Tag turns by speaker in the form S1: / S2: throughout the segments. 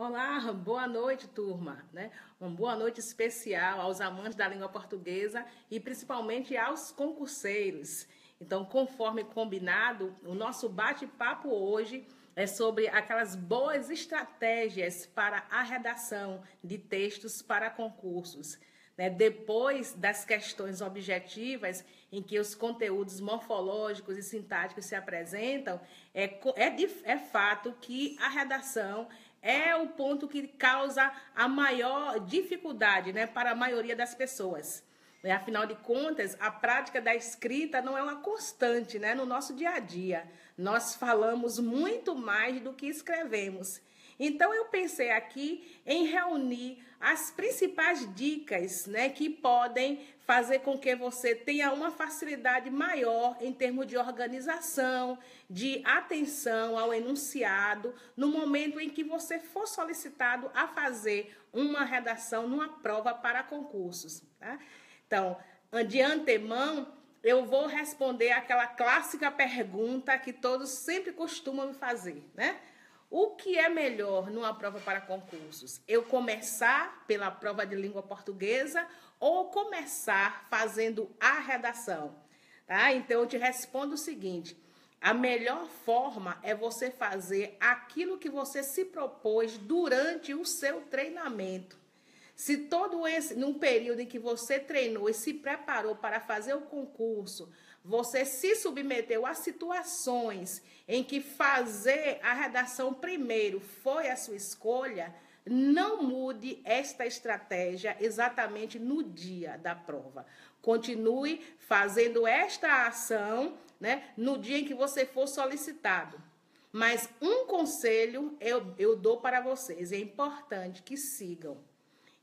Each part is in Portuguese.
S1: Olá, boa noite, turma, né? Uma boa noite especial aos amantes da língua portuguesa e principalmente aos concurseiros. Então, conforme combinado, o nosso bate-papo hoje é sobre aquelas boas estratégias para a redação de textos para concursos, né? Depois das questões objetivas, em que os conteúdos morfológicos e sintáticos se apresentam, é fato que a redação é o ponto que causa a maior dificuldade, né, para a maioria das pessoas. Afinal de contas, a prática da escrita não é uma constante, né, no nosso dia a dia. Nós falamos muito mais do que escrevemos. Então, eu pensei aqui em reunir as principais dicas, né, que podem fazer com que você tenha uma facilidade maior em termos de organização, de atenção ao enunciado, no momento em que você for solicitado a fazer uma redação numa prova para concursos. Tá? Então, de antemão, eu vou responder aquela clássica pergunta que todos sempre costumam me fazer, né? O que é melhor numa prova para concursos? Eu começar pela prova de língua portuguesa ou começar fazendo a redação? Tá? Então, eu te respondo o seguinte: a melhor forma é você fazer aquilo que você se propôs durante o seu treinamento. Se todo esse, num período em que você treinou e se preparou para fazer o concurso, você se submeteu a situações em que fazer a redação primeiro foi a sua escolha, não mude esta estratégia exatamente no dia da prova. Continue fazendo esta ação, né, no dia em que você for solicitado. Mas um conselho eu dou para vocês, é importante que sigam.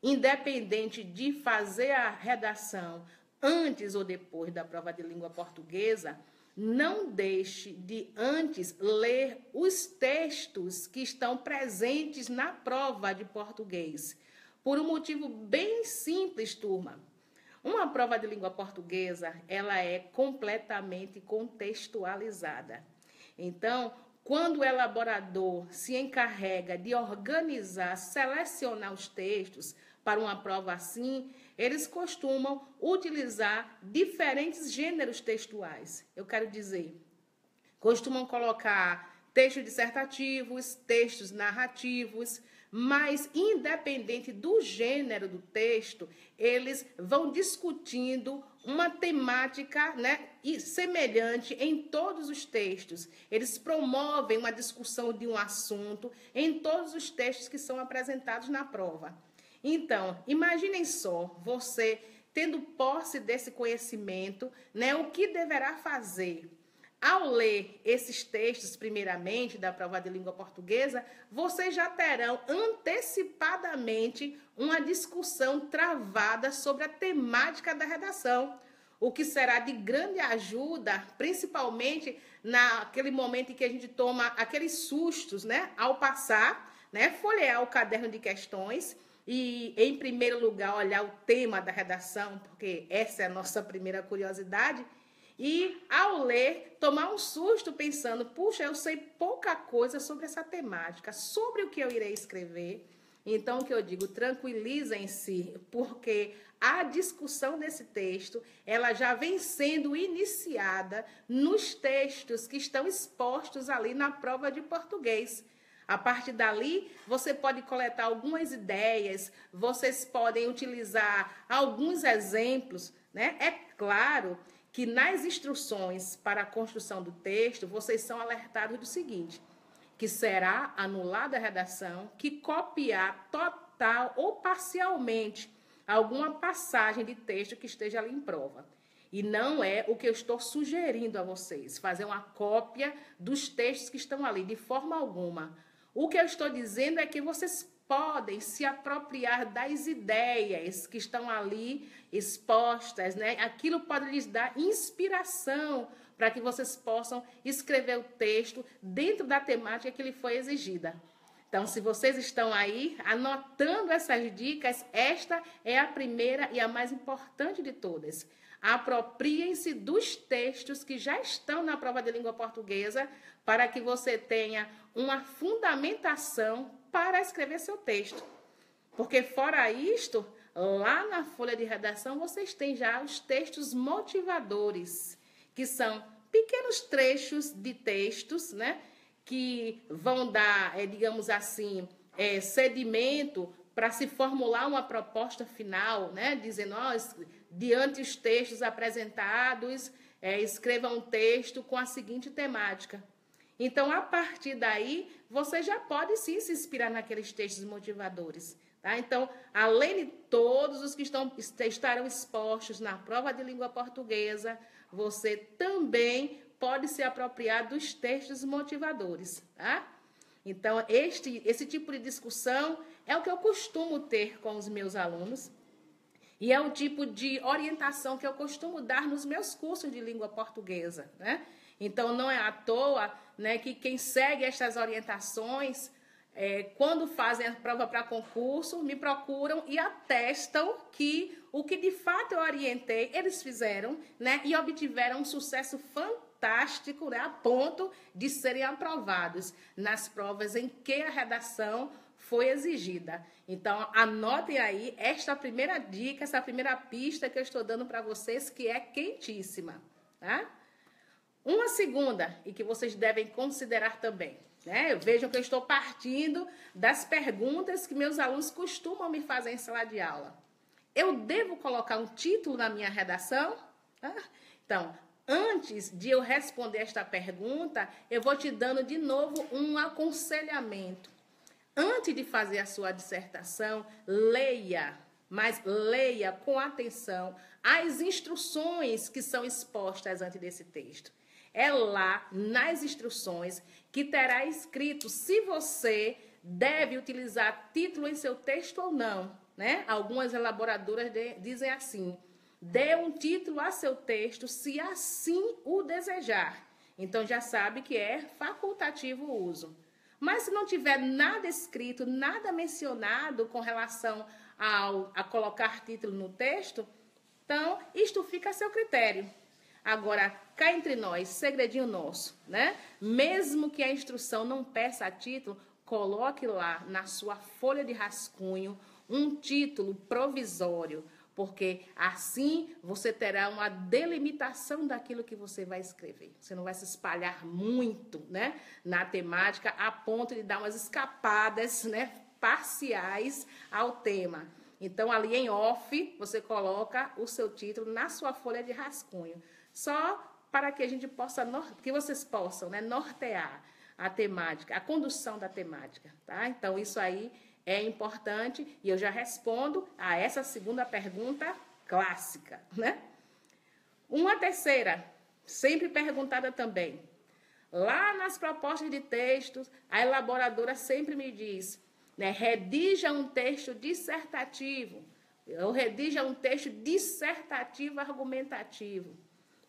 S1: Independente de fazer a redação antes ou depois da prova de língua portuguesa, não deixe de antes ler os textos que estão presentes na prova de português. Por um motivo bem simples, turma. Uma prova de língua portuguesa, ela é completamente contextualizada. Então, quando o elaborador se encarrega de organizar, selecionar os textos para uma prova assim, eles costumam utilizar diferentes gêneros textuais. Eu quero dizer, costumam colocar textos dissertativos, textos narrativos, mas independente do gênero do texto, eles vão discutindo uma temática, né, semelhante em todos os textos. Eles promovem uma discussão de um assunto em todos os textos que são apresentados na prova. Então, imaginem só, você tendo posse desse conhecimento, né, o que deverá fazer? Ao ler esses textos, primeiramente, da prova de língua portuguesa, vocês já terão antecipadamente uma discussão travada sobre a temática da redação, o que será de grande ajuda, principalmente naquele momento em que a gente toma aqueles sustos, né, ao passar, né, folhear o caderno de questões e, em primeiro lugar, olhar o tema da redação, porque essa é a nossa primeira curiosidade. E, ao ler, tomar um susto pensando, puxa, eu sei pouca coisa sobre essa temática, sobre o que eu irei escrever. Então, o que eu digo, tranquilizem-se, porque a discussão desse texto, ela já vem sendo iniciada nos textos que estão expostos ali na prova de português. A partir dali, você pode coletar algumas ideias, vocês podem utilizar alguns exemplos, né? É claro que nas instruções para a construção do texto, vocês são alertados do seguinte, que será anulada a redação que copiar total ou parcialmente alguma passagem de texto que esteja ali em prova. E não é o que eu estou sugerindo a vocês, fazer uma cópia dos textos que estão ali, de forma alguma. O que eu estou dizendo é que vocês podem se apropriar das ideias que estão ali expostas, né? Aquilo pode lhes dar inspiração para que vocês possam escrever o texto dentro da temática que lhe foi exigida. Então, se vocês estão aí anotando essas dicas, esta é a primeira e a mais importante de todas. Apropriem-se dos textos que já estão na prova de língua portuguesa para que você tenha uma fundamentação para escrever seu texto. Porque fora isto, lá na folha de redação vocês têm já os textos motivadores, que são pequenos trechos de textos, né, que vão dar, digamos assim, sedimento para se formular uma proposta final, né, dizendo, diante os textos apresentados, escreva um texto com a seguinte temática. Então, a partir daí, você já pode sim se inspirar naqueles textos motivadores. Tá? Então, além de todos os que estarão expostos na prova de língua portuguesa, você também pode se apropriar dos textos motivadores. Tá? Então, esse tipo de discussão é o que eu costumo ter com os meus alunos e é o tipo de orientação que eu costumo dar nos meus cursos de língua portuguesa, né? Então, não é à toa, né, que quem segue estas orientações, quando fazem a prova para concurso, me procuram e atestam que o que de fato eu orientei, eles fizeram, né, e obtiveram um sucesso fantástico, né, a ponto de serem aprovados nas provas em que a redação foi exigida. Então, anotem aí esta primeira dica, essa primeira pista que eu estou dando para vocês, que é quentíssima, tá? Uma segunda, e que vocês devem considerar também, né? Vejam que eu estou partindo das perguntas que meus alunos costumam me fazer em sala de aula. Eu devo colocar um título na minha redação? Então, antes de eu responder esta pergunta, eu vou te dando de novo um aconselhamento. Antes de fazer a sua dissertação, leia, mas leia com atenção as instruções que são expostas antes desse texto. É lá, nas instruções, que terá escrito se você deve utilizar título em seu texto ou não, né? Algumas elaboradoras dizem assim, dê um título a seu texto se assim o desejar. Então, já sabe que é facultativo o uso. Mas se não tiver nada escrito, nada mencionado com relação a colocar título no texto, então, isto fica a seu critério. Agora, cá entre nós, segredinho nosso, né? Mesmo que a instrução não peça a título, coloque lá na sua folha de rascunho um título provisório, porque assim você terá uma delimitação daquilo que você vai escrever. Você não vai se espalhar muito, né, na temática a ponto de dar umas escapadas, né, parciais ao tema. Então, ali em off, você coloca o seu título na sua folha de rascunho. Só para que a gente possa, que vocês possam, né, nortear a temática, a condução da temática, tá? Então, isso aí é importante e eu já respondo a essa segunda pergunta clássica, né? Uma terceira, sempre perguntada também. Lá nas propostas de textos, a elaboradora sempre me diz, né, redija um texto dissertativo, ou redija um texto dissertativo argumentativo.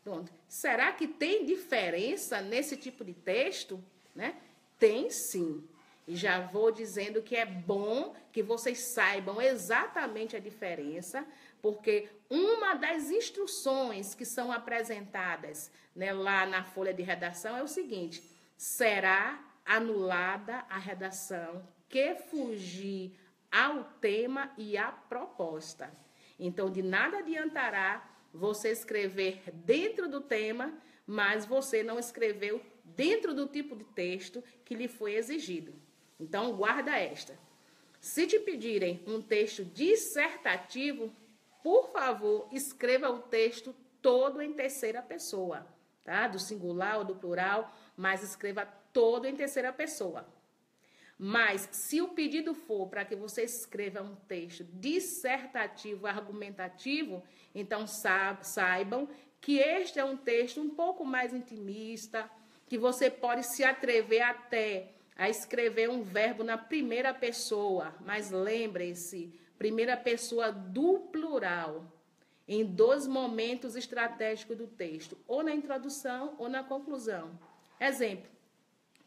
S1: Pronto. Será que tem diferença nesse tipo de texto? Né? Tem sim. E já vou dizendo que é bom que vocês saibam exatamente a diferença, porque uma das instruções que são apresentadas, né, lá na folha de redação é o seguinte: será anulada a redação que fugir ao tema e à proposta. Então, de nada adiantará você escrever dentro do tema, mas você não escreveu dentro do tipo de texto que lhe foi exigido. Então, guarda esta. Se te pedirem um texto dissertativo, por favor, escreva o texto todo em terceira pessoa, tá? Do singular ou do plural, mas escreva todo em terceira pessoa. Mas, se o pedido for para que você escreva um texto dissertativo, argumentativo, então saibam que este é um texto um pouco mais intimista, que você pode se atrever até a escrever um verbo na primeira pessoa, mas lembre-se, primeira pessoa do plural, em 2 momentos estratégicos do texto, ou na introdução ou na conclusão. Exemplo,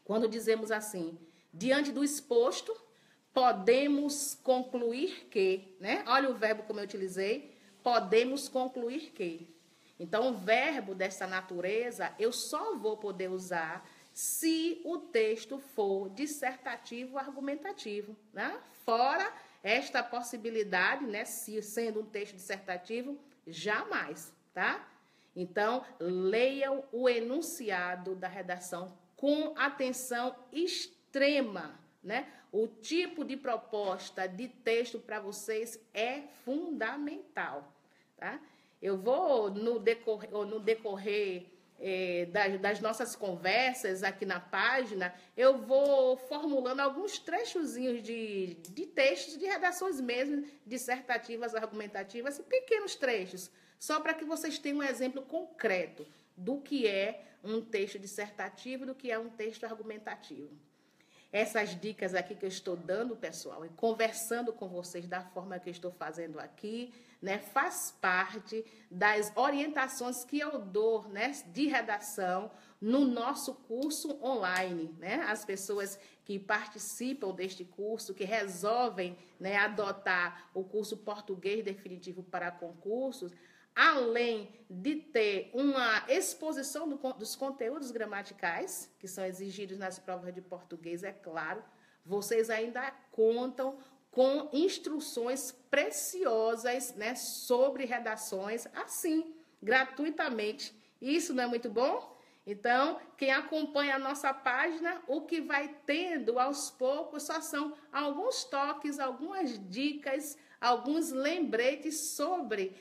S1: quando dizemos assim: diante do exposto, podemos concluir que, né? Olha o verbo como eu utilizei, podemos concluir que. Então, o verbo dessa natureza eu só vou poder usar se o texto for dissertativo ou argumentativo, né? Fora esta possibilidade, né, se sendo um texto dissertativo, jamais, tá? Então, leiam o enunciado da redação com atenção extrema, né? O tipo de proposta de texto para vocês é fundamental, tá? Eu vou, no decorrer das nossas conversas aqui na página, eu vou formulando alguns trechozinhos de textos, de redações mesmo, dissertativas, argumentativas, pequenos trechos, só para que vocês tenham um exemplo concreto do que é um texto dissertativo e do que é um texto argumentativo. Essas dicas aqui que eu estou dando, pessoal, e conversando com vocês da forma que eu estou fazendo aqui, né, faz parte das orientações que eu dou, né, de redação no nosso curso online, né? As pessoas que participam deste curso, que resolvem, né, adotar o curso Português Definitivo para Concursos, além de ter uma exposição dos conteúdos gramaticais, que são exigidos nas provas de português, é claro, vocês ainda contam com instruções preciosas, né, sobre redações, assim, gratuitamente. Isso não é muito bom? Então, quem acompanha a nossa página, o que vai tendo aos poucos só são alguns toques, algumas dicas, alguns lembretes sobre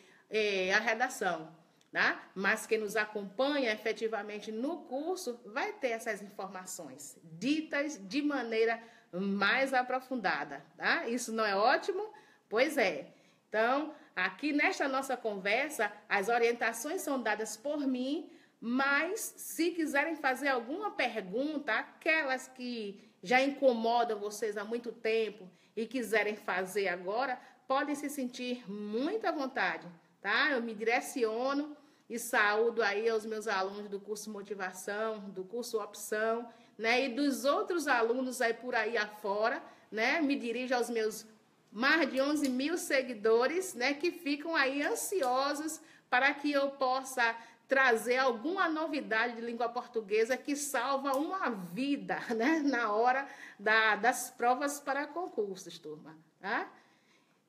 S1: a redação, tá? Mas quem nos acompanha efetivamente no curso vai ter essas informações ditas de maneira mais aprofundada, tá? Isso não é ótimo? Pois é. Então, aqui nesta nossa conversa, as orientações são dadas por mim, mas se quiserem fazer alguma pergunta, aquelas que já incomodam vocês há muito tempo e quiserem fazer agora, podem se sentir muito à vontade. Tá? Eu me direciono e saúdo aí aos meus alunos do curso Motivação, do curso Opção, né? E dos outros alunos aí por aí afora, né? Me dirijo aos meus mais de 11 mil seguidores, né? Que ficam aí ansiosos para que eu possa trazer alguma novidade de língua portuguesa que salva uma vida, né? Na hora das provas para concursos, turma, tá?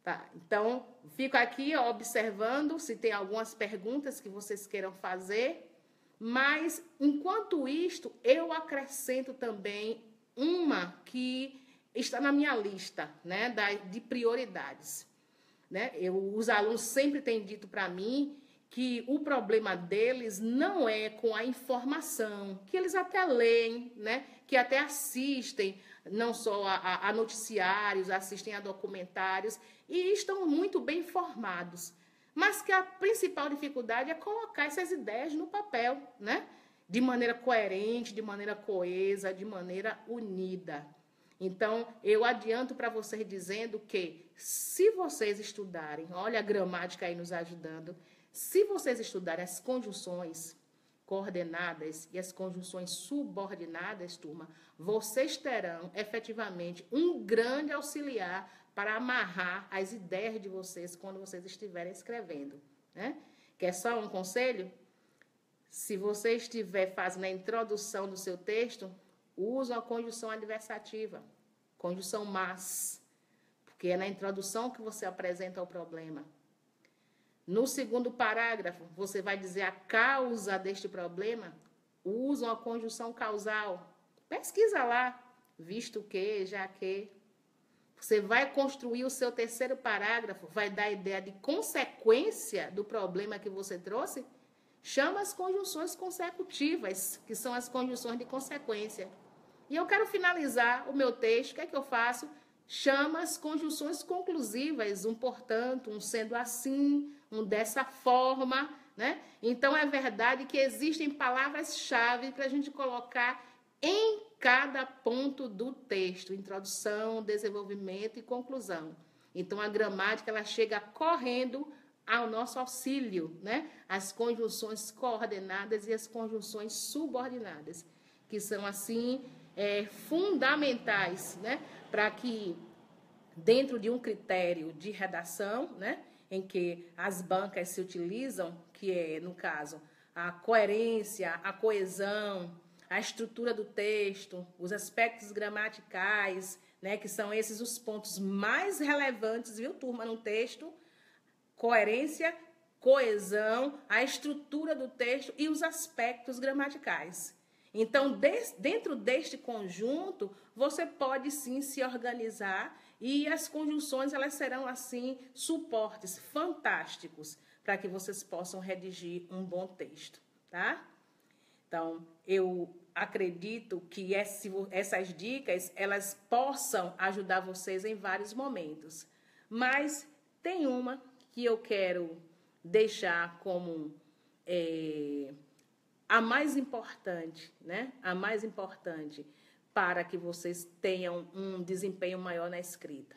S1: Tá, então, fico aqui observando se tem algumas perguntas que vocês queiram fazer, mas, enquanto isto, eu acrescento também uma que está na minha lista, né, de prioridades. Né? Os alunos sempre têm dito para mim que o problema deles não é com a informação, que eles até leem, né, que até assistem, não só a noticiários, assistem a documentários e estão muito bem informados. Mas que a principal dificuldade é colocar essas ideias no papel, né? De maneira coerente, de maneira coesa, de maneira unida. Então, eu adianto para vocês dizendo que, se vocês estudarem, olha a gramática aí nos ajudando, se vocês estudarem as conjunções coordenadas e as conjunções subordinadas, turma, vocês terão efetivamente um grande auxiliar para amarrar as ideias de vocês quando vocês estiverem escrevendo, né? Quer só um conselho? Se você estiver fazendo a introdução do seu texto, usa a conjunção adversativa, conjunção mas, porque é na introdução que você apresenta o problema. No segundo parágrafo, você vai dizer a causa deste problema, usa uma conjunção causal. Pesquisa lá, visto que, já que. Você vai construir o seu terceiro parágrafo, vai dar a ideia de consequência do problema que você trouxe. Chama as conjunções consecutivas, que são as conjunções de consequência. E eu quero finalizar o meu texto, o que é que eu faço? Chama as conjunções conclusivas, um portanto, um sendo assim, um dessa forma, né? Então, é verdade que existem palavras-chave para a gente colocar em cada ponto do texto, introdução, desenvolvimento e conclusão. Então, a gramática, ela chega correndo ao nosso auxílio, né? As conjunções coordenadas e as conjunções subordinadas, que são, assim, fundamentais, né? Para que, dentro de um critério de redação, né, em que as bancas se utilizam, que é, no caso, a coerência, a coesão, a estrutura do texto, os aspectos gramaticais, né, que são esses os pontos mais relevantes, viu, turma, no texto. Coerência, coesão, a estrutura do texto e os aspectos gramaticais. Então, dentro deste conjunto, você pode sim se organizar e as conjunções elas serão assim suportes fantásticos para que vocês possam redigir um bom texto, tá? Então, eu acredito que essas dicas elas possam ajudar vocês em vários momentos. Mas tem uma que eu quero deixar como a mais importante, né? A mais importante para que vocês tenham um desempenho maior na escrita,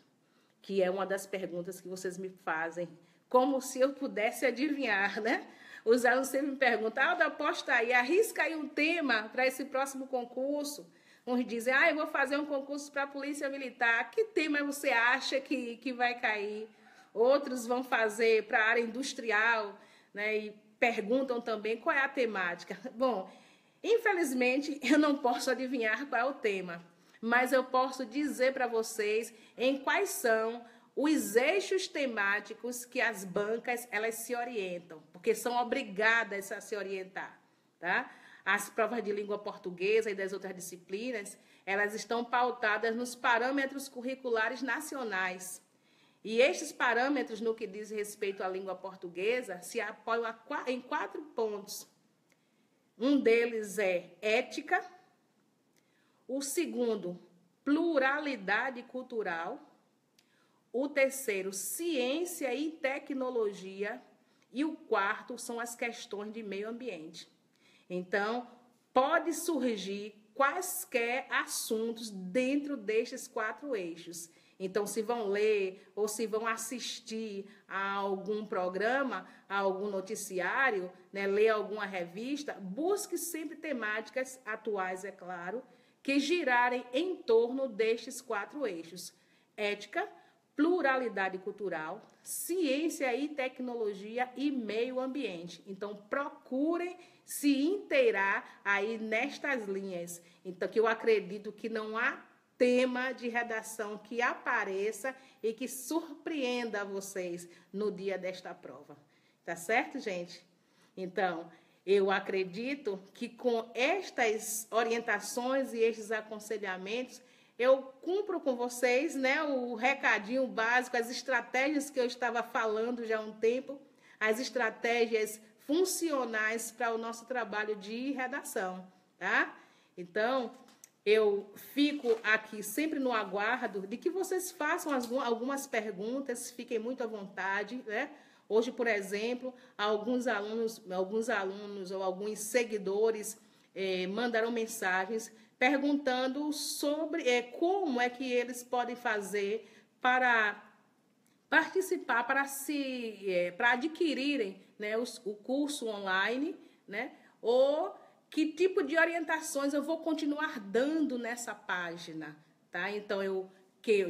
S1: que é uma das perguntas que vocês me fazem, como se eu pudesse adivinhar, né? Os alunos sempre me perguntam, Alda, aposta aí, arrisca aí um tema para esse próximo concurso. Uns dizem, eu vou fazer um concurso para a Polícia Militar, que tema você acha que vai cair? Outros vão fazer para a área industrial, né? E perguntam também qual é a temática. Bom, infelizmente, eu não posso adivinhar qual é o tema, mas eu posso dizer para vocês em quais são os eixos temáticos que as bancas elas se orientam, porque são obrigadas a se orientar, tá? As provas de língua portuguesa e das outras disciplinas, elas estão pautadas nos parâmetros curriculares nacionais. E estes parâmetros, no que diz respeito à língua portuguesa, se apoiam em 4 pontos. Um deles é ética, o segundo, pluralidade cultural, o terceiro, ciência e tecnologia, e o quarto são as questões de meio ambiente. Então, pode surgir quaisquer assuntos dentro destes 4 eixos. Então, se vão ler ou se vão assistir a algum programa, a algum noticiário, né, ler alguma revista, busque sempre temáticas atuais, é claro, que girarem em torno destes 4 eixos. Ética, pluralidade cultural, ciência e tecnologia e meio ambiente. Então, procurem se inteirar aí nestas linhas. Então, que eu acredito que não há tema de redação que apareça e que surpreenda vocês no dia desta prova. Tá certo, gente? Então, eu acredito que com estas orientações e estes aconselhamentos, eu cumpro com vocês, né, o recadinho básico, as estratégias que eu estava falando já há um tempo, as estratégias funcionais para o nosso trabalho de redação, tá? Então, eu fico aqui sempre no aguardo de que vocês façam algumas perguntas, fiquem muito à vontade, né? Hoje, por exemplo, alguns alunos ou alguns seguidores mandaram mensagens perguntando sobre como é que eles podem fazer para participar, para adquirirem, né, o curso online, né, ou que tipo de orientações eu vou continuar dando nessa página, tá? Então, eu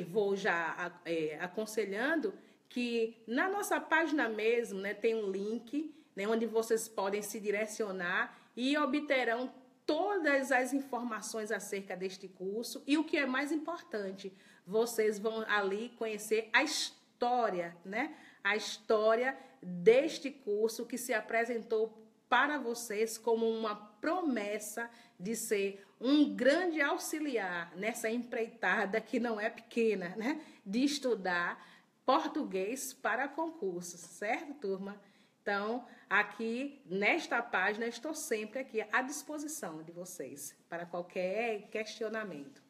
S1: vou já aconselhando que na nossa página mesmo, né, tem um link, né, onde vocês podem se direcionar e obterão todas as informações acerca deste curso e o que é mais importante, vocês vão ali conhecer a história, né? A história deste curso que se apresentou para vocês como uma promessa de ser um grande auxiliar nessa empreitada que não é pequena, né? De estudar português para concursos, certo, turma? Então, aqui nesta página, estou sempre aqui à disposição de vocês para qualquer questionamento.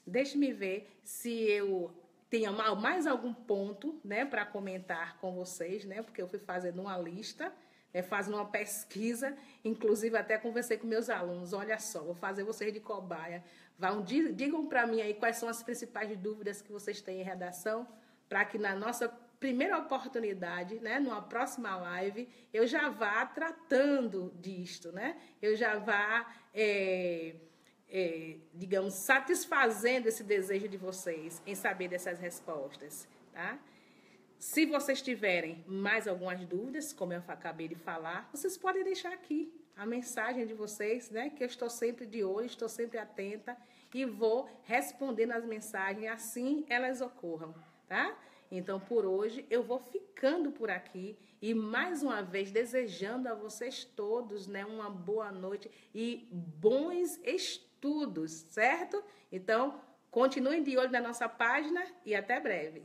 S1: Deixe-me ver se eu tenho mais algum ponto, né, para comentar com vocês, né, porque eu fui fazendo uma lista, fazendo uma pesquisa, inclusive até conversei com meus alunos, olha só, vou fazer vocês de cobaia. Digam para mim aí quais são as principais dúvidas que vocês têm em redação, para que na nossa primeira oportunidade, né, numa próxima live, eu já vá tratando disto, né? Eu já vá, digamos, satisfazendo esse desejo de vocês em saber dessas respostas, tá? Se vocês tiverem mais algumas dúvidas, como eu acabei de falar, vocês podem deixar aqui a mensagem de vocês, né? Que eu estou sempre de olho, estou sempre atenta e vou respondendo as mensagens assim elas ocorram, tá? Então, por hoje, eu vou ficando por aqui e, mais uma vez, desejando a vocês todos, né, uma boa noite e bons estudos, certo? Então, continuem de olho na nossa página e até breve.